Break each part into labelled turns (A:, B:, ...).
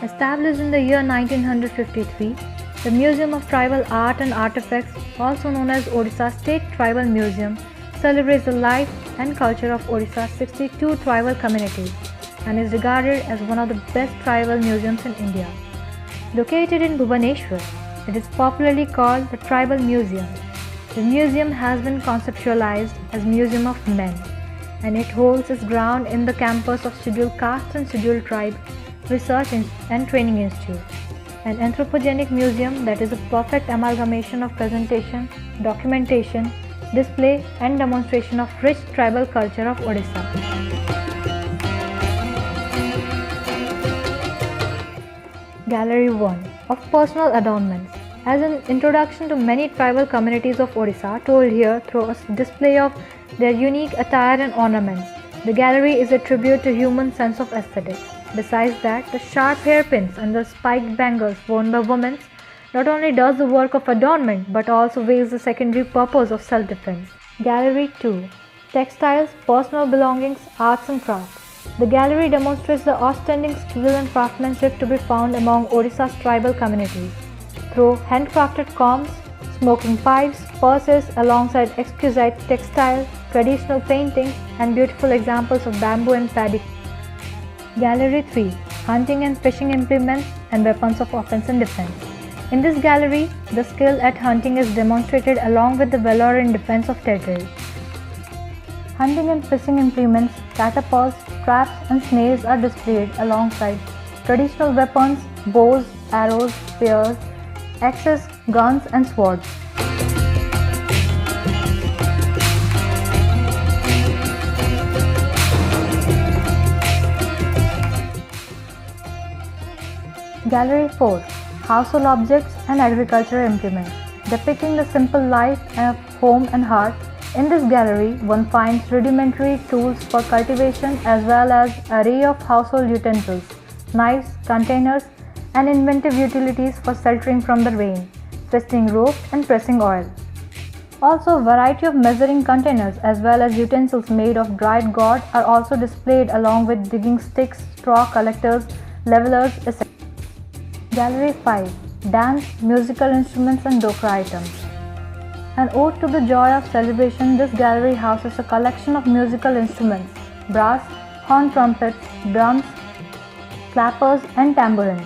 A: Established in the year 1953, the Museum of Tribal Art and Artifacts, also known as Odisha State Tribal Museum, celebrates the life and culture of Odisha's 62 tribal communities and is regarded as one of the best tribal museums in India. Located in Bhubaneswar, it is popularly called the Tribal Museum. The museum has been conceptualized as Museum of Men, and it holds its ground in the campus of Scheduled Caste and Scheduled Tribe Research and Training Institute, an anthropogenic museum that is a perfect amalgamation of presentation, documentation, display and demonstration of rich tribal culture of Odisha. Gallery 1 of Personal Adornments. As an introduction to many tribal communities of Odisha told here through a display of their unique attire and ornaments, the gallery is a tribute to human sense of aesthetics. Besides that, the sharp hairpins and the spiked bangles worn by women not only does the work of adornment but also weighs the secondary purpose of self-defense. Gallery 2. Textiles, Personal Belongings, Arts and Crafts. The gallery demonstrates the outstanding skill and craftsmanship to be found among Odisha's tribal communities through handcrafted combs, smoking pipes, purses alongside exquisite textile, traditional paintings and beautiful examples of bamboo and paddy. Gallery 3. Hunting and Fishing Implements and Weapons of Offense and Defense. In this gallery, the skill at hunting is demonstrated along with the valor in defense of territory. Hunting and fishing implements, catapults, traps and snares are displayed alongside traditional weapons, bows, arrows, spears, axes, guns and swords. Gallery 4. Household Objects and Agricultural Implements. Depicting the simple life of home and hearth, in this gallery one finds rudimentary tools for cultivation as well as an array of household utensils, knives, containers and inventive utilities for sheltering from the rain, twisting rope and pressing oil. Also, a variety of measuring containers as well as utensils made of dried gourd are also displayed along with digging sticks, straw collectors, levelers, etc. Gallery 5. Dance, Musical Instruments and Dokra Items. An ode to the joy of celebration, this gallery houses a collection of musical instruments, brass, horn trumpets, drums, clappers and tambourines.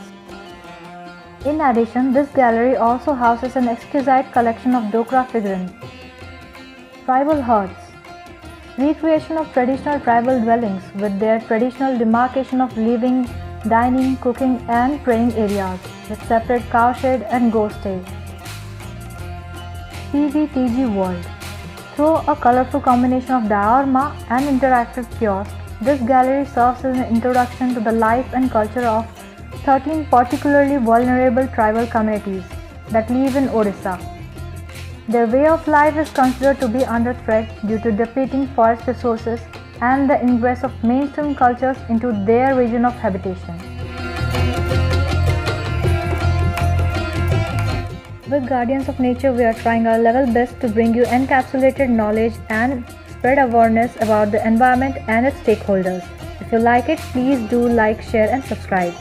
A: In addition, this gallery also houses an exquisite collection of Dokra figurines. Tribal Hearths. Recreation of traditional tribal dwellings with their traditional demarcation of living, dining, cooking and praying areas with separate cowshed and goat stay. PVTG World. Through a colorful combination of diorama and interactive kiosk, this gallery serves as an introduction to the life and culture of 13 particularly vulnerable tribal communities that live in Odisha. Their way of life is considered to be under threat due to depleting forest resources and the ingress of mainstream cultures into their region of habitation. With Guardians of Nature, we are trying our level best to bring you encapsulated knowledge and spread awareness about the environment and its stakeholders. If you like it, please do like, share and subscribe.